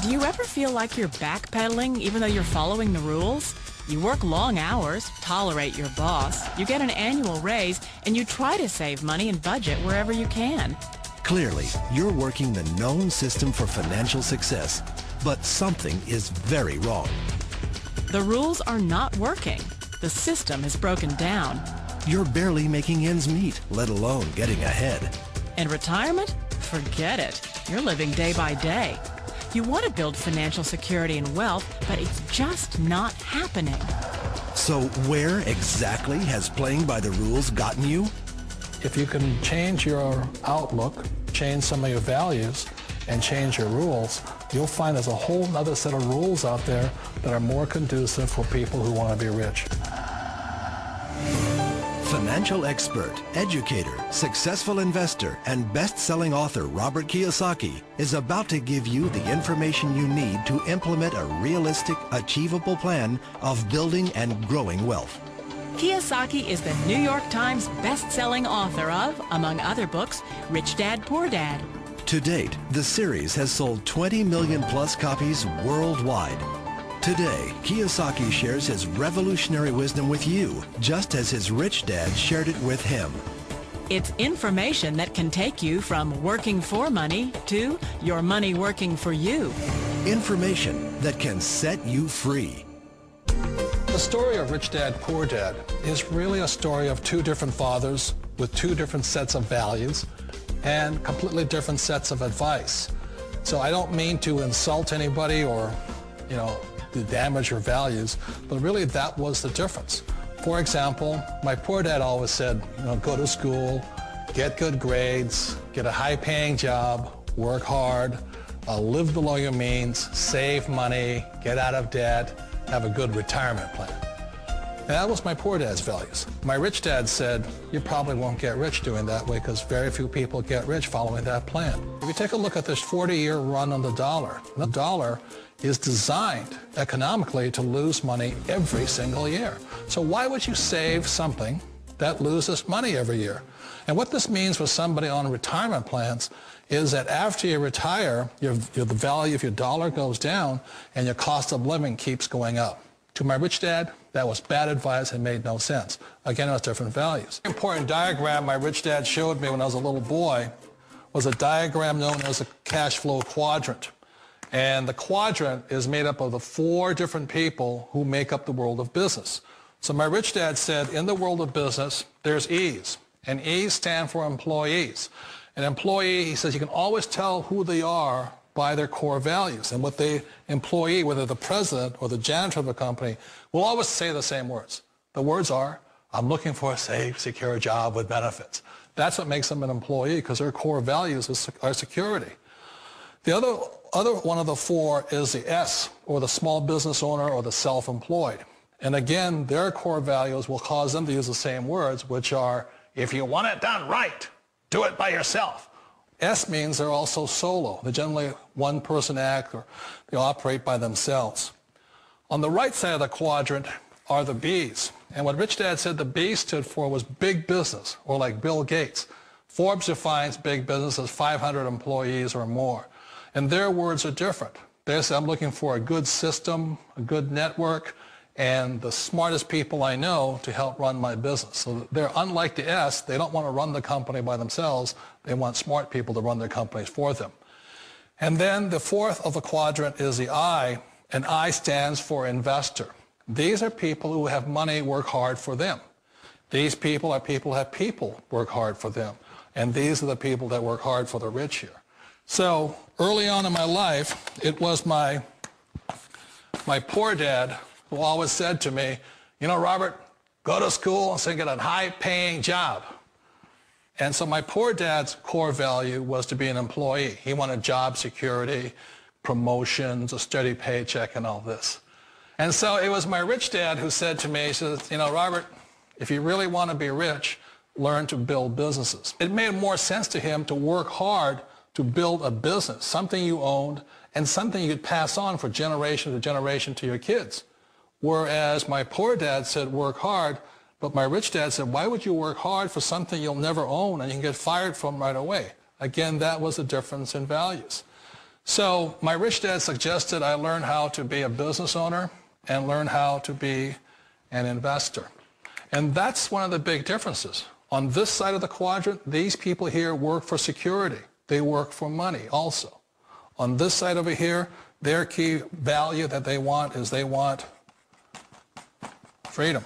Do you ever feel like you're backpedaling even though you're following the rules? You work long hours, tolerate your boss, you get an annual raise, and you try to save money and budget wherever you can. Clearly, you're working the known system for financial success, but something is very wrong. The rules are not working. The system has broken down. You're barely making ends meet, let alone getting ahead. And retirement? Forget it. You're living day by day. You want to build financial security and wealth, but it's just not happening. So where exactly has playing by the rules gotten you? If you can change your outlook, change some of your values, and change your rules, you'll find there's a whole other set of rules out there that are more conducive for people who want to be rich. Financial expert, educator, successful investor, and best-selling author Robert Kiyosaki is about to give you the information you need to implement a realistic, achievable plan of building and growing wealth. Kiyosaki is the New York Times best-selling author of, among other books, Rich Dad, Poor Dad. To date, the series has sold 20 million plus copies worldwide. Today, Kiyosaki shares his revolutionary wisdom with you, just as his rich dad shared it with him. It's information that can take you from working for money to your money working for you. Information that can set you free. The story of Rich Dad, Poor Dad is really a story of two different fathers with two different sets of values and completely different sets of advice. So I don't mean to insult anybody or, to damage your values, but really that was the difference. For example, my poor dad always said, go to school, get good grades, get a high-paying job, work hard, live below your means, save money, get out of debt, have a good retirement plan. And that was my poor dad's values. My rich dad said, you probably won't get rich doing that way because very few people get rich following that plan. If you take a look at this 40-year run on the dollar is designed economically to lose money every single year. So why would you save something that loses money every year? And what this means for somebody on retirement plans is that after you retire, the value of your dollar goes down and your cost of living keeps going up. To my rich dad, that was bad advice and made no sense. Again, it was different values. An important diagram my rich dad showed me when I was a little boy was a diagram known as a cash flow quadrant. And the quadrant is made up of the four different people who make up the world of business. So my rich dad said, in the world of business, there's E's. And E's stand for employees. An employee, he says, you can always tell who they are by their core values. And what the employee, whether the president or the janitor of a company, will always say the same words. The words are, I'm looking for a safe, secure job with benefits. That's what makes them an employee, because their core values are security. The other one of the four is the S, or the small business owner or the self-employed. And again, their core values will cause them to use the same words, which are, if you want it done right, do it by yourself. S means they're also solo. They're generally one-person act, or they operate by themselves. On the right side of the quadrant are the B's. And what Rich Dad said the B stood for was big business, or like Bill Gates. Forbes defines big business as 500 employees or more. And their words are different. They say, I'm looking for a good system, a good network, and the smartest people I know to help run my business. So they're unlike the S. They don't want to run the company by themselves. They want smart people to run their companies for them. And then the fourth of the quadrant is the I, and I stands for investor. These are people who have money work hard for them. These people are people who have people work hard for them. And these are the people that work hard for the rich here. So early on in my life, it was my poor dad who always said to me, Robert, go to school and get a high-paying job. And so my poor dad's core value was to be an employee. He wanted job security, promotions, a steady paycheck, and all this. And so it was my rich dad who said to me, he says, Robert, if you really want to be rich, learn to build businesses. It made more sense to him to work hard to build a business, something you owned, and something you could pass on for generation to generation to your kids. Whereas my poor dad said, work hard, but my rich dad said, why would you work hard for something you'll never own and you can get fired from right away? Again, that was the difference in values. So my rich dad suggested I learn how to be a business owner and learn how to be an investor. And that's one of the big differences. On this side of the quadrant, these people here work for security. They work for money also. On this side over here, their key value that they want is they want freedom.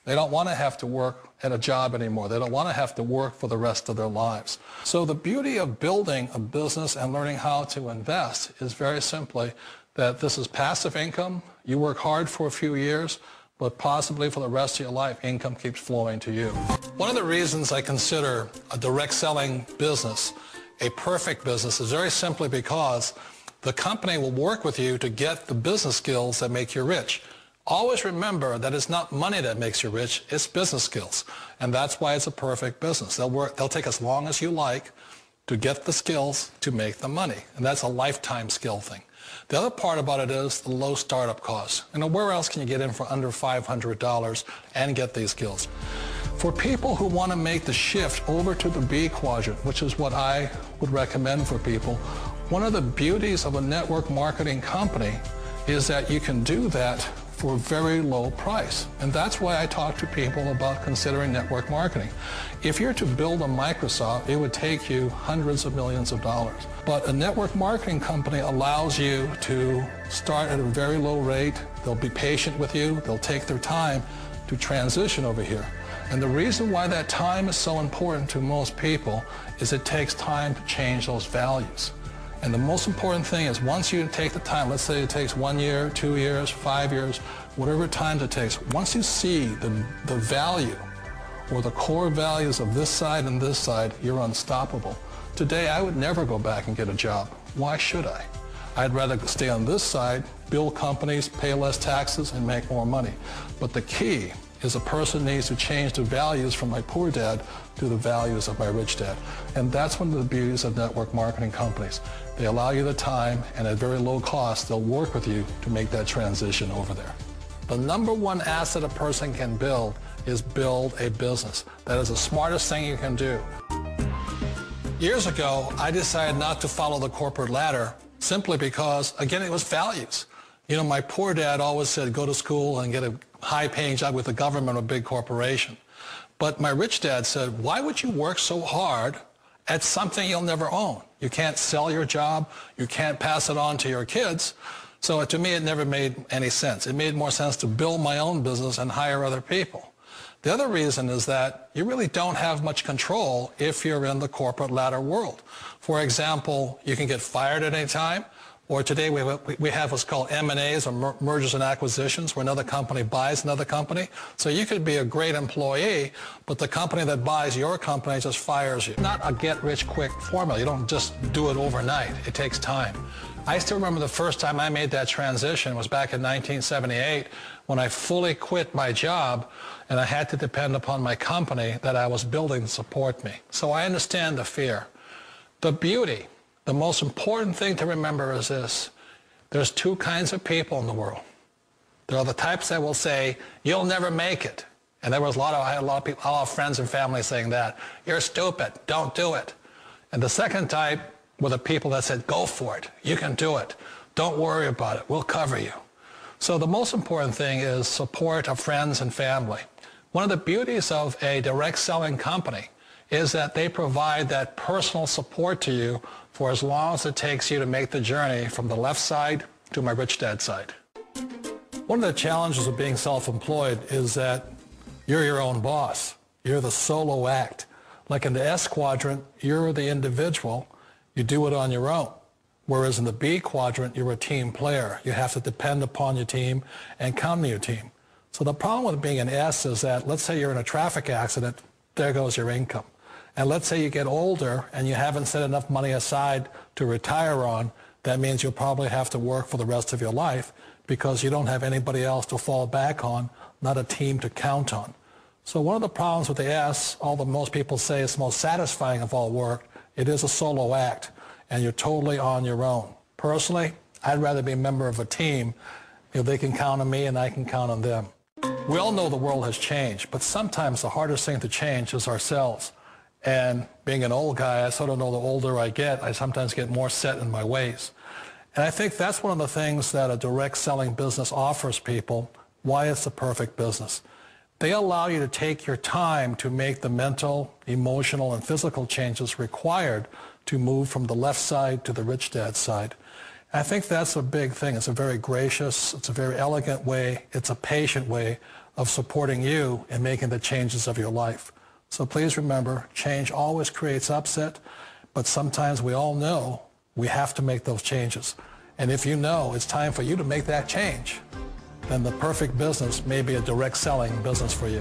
They don't want to have to work at a job anymore. They don't want to have to work for the rest of their lives. So the beauty of building a business and learning how to invest is very simply that this is passive income. You work hard for a few years, but possibly for the rest of your life, income keeps flowing to you. One of the reasons I consider a direct selling business a perfect business is very simply because the company will work with you to get the business skills that make you rich. Always remember that it's not money that makes you rich, it's business skills. And that's why it's a perfect business. They'll take as long as you like to get the skills to make the money. And that's a lifetime skill thing. The other part about it is the low startup costs. Where else can you get in for under $500 and get these skills? For people who want to make the shift over to the B quadrant, which is what I would recommend for people, one of the beauties of a network marketing company is that you can do that for a very low price. And that's why I talk to people about considering network marketing. If you're to build a Microsoft, it would take you hundreds of millions of dollars. But a network marketing company allows you to start at a very low rate. They'll be patient with you. They'll take their time to transition over here. And the reason why that time is so important to most people is it takes time to change those values. And the most important thing is once you take the time, let's say it takes 1 year, 2 years, 5 years, whatever time it takes, once you see the value or the core values of this side and this side, you're unstoppable. Today, I would never go back and get a job. Why should I? I'd rather stay on this side, build companies, pay less taxes, and make more money. But the key is a person needs to change the values from my poor dad to the values of my rich dad. And that's one of the beauties of network marketing companies. They allow you the time, and at very low cost, they'll work with you to make that transition over there. The number one asset a person can build is build a business. That is the smartest thing you can do. Years ago, I decided not to follow the corporate ladder simply because, again, it was values. My poor dad always said, go to school and get a high-paying job with the government or a big corporation. But my rich dad said, why would you work so hard at something you'll never own? You can't sell your job. You can't pass it on to your kids. So to me, it never made any sense. It made more sense to build my own business and hire other people. The other reason is that you really don't have much control if you're in the corporate ladder world. For example, you can get fired at any time. Or today we have what's called M&As, or mergers and acquisitions, where another company buys another company. So you could be a great employee, but the company that buys your company just fires you. Not a get-rich-quick formula. You don't just do it overnight. It takes time. I still remember the first time I made that transition was back in 1978 when I fully quit my job and I had to depend upon my company that I was building to support me. So I understand the fear. The beauty. The most important thing to remember is this. There's two kinds of people in the world. There are the types that will say, you'll never make it. And I had a lot of people, a lot of friends and family saying that. You're stupid. Don't do it. And the second type were the people that said, go for it. You can do it. Don't worry about it. We'll cover you. So the most important thing is support of friends and family. One of the beauties of a direct selling company is that they provide that personal support to you for as long as it takes you to make the journey from the left side to my rich dad side. One of the challenges of being self-employed is that you're your own boss. You're the solo act. Like in the S quadrant, you're the individual. You do it on your own. Whereas in the B quadrant, you're a team player. You have to depend upon your team and count on your team. So the problem with being an S is that, let's say you're in a traffic accident, there goes your income. And let's say you get older and you haven't set enough money aside to retire on, that means you'll probably have to work for the rest of your life because you don't have anybody else to fall back on, not a team to count on. So one of the problems with the S, although most people say it's the most satisfying of all work, it is a solo act and you're totally on your own. Personally, I'd rather be a member of a team if they can count on me and I can count on them. We all know the world has changed, but sometimes the hardest thing to change is ourselves. And being an old guy, I sort of know the older I get, I sometimes get more set in my ways. And I think that's one of the things that a direct selling business offers people, why it's the perfect business. They allow you to take your time to make the mental, emotional, and physical changes required to move from the left side to the rich dad side. I think that's a big thing. It's a very gracious, it's a very elegant way, it's a patient way of supporting you in making the changes of your life. So please remember, change always creates upset, but sometimes we all know we have to make those changes. And if you know it's time for you to make that change, then the perfect business may be a direct selling business for you.